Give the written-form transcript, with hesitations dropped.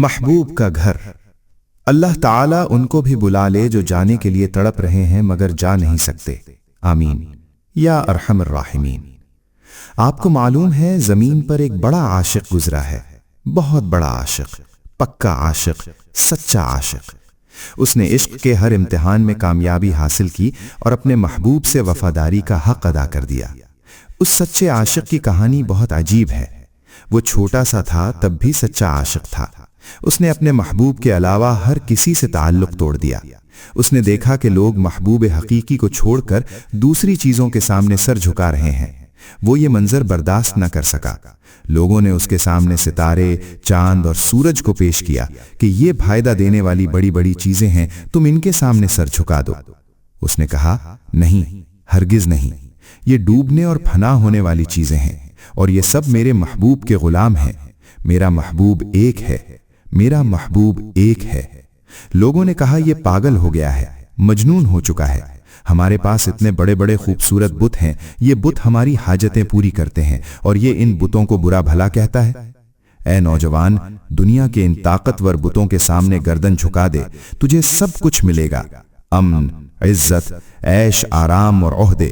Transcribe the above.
محبوب کا گھر۔ اللہ تعالیٰ ان کو بھی بلا لے جو جانے کے لیے تڑپ رہے ہیں مگر جا نہیں سکتے، آمین یا ارحم الراحمین۔ آپ کو معلوم ہے زمین پر ایک بڑا عاشق گزرا ہے، بہت بڑا عاشق، پکا عاشق، سچا عاشق۔ اس نے عشق کے ہر امتحان میں کامیابی حاصل کی اور اپنے محبوب سے وفاداری کا حق ادا کر دیا۔ اس سچے عاشق کی کہانی بہت عجیب ہے۔ وہ چھوٹا سا تھا تب بھی سچا عاشق تھا۔ اس نے اپنے محبوب کے علاوہ ہر کسی سے تعلق توڑ دیا۔ اس نے دیکھا کہ لوگ محبوب حقیقی کو چھوڑ کر دوسری چیزوں کے سامنے سر جھکا رہے ہیں۔ وہ یہ منظر برداشت نہ کر سکا۔ لوگوں نے اس کے سامنے ستارے، چاند اور سورج کو پیش کیا کہ یہ فائدہ دینے والی بڑی بڑی چیزیں ہیں، تم ان کے سامنے سر جھکا دو۔ اس نے کہا، نہیں، ہرگز نہیں، یہ ڈوبنے اور فنا ہونے والی چیزیں ہیں، اور یہ سب میرے محبوب کے غلام ہیں۔ میرا محبوب ایک ہے، میرا محبوب ایک ہے۔ لوگوں نے کہا، یہ پاگل ہو گیا ہے، مجنون ہو چکا ہے۔ ہمارے پاس اتنے بڑے بڑے خوبصورت بت ہیں، یہ بت ہماری حاجتیں پوری کرتے ہیں، اور یہ ان بتوں کو برا بھلا کہتا ہے۔ اے نوجوان، دنیا کے ان طاقتور بتوں کے سامنے گردن جھکا دے، تجھے سب کچھ ملے گا، امن، عزت، عیش، آرام اور عہدے۔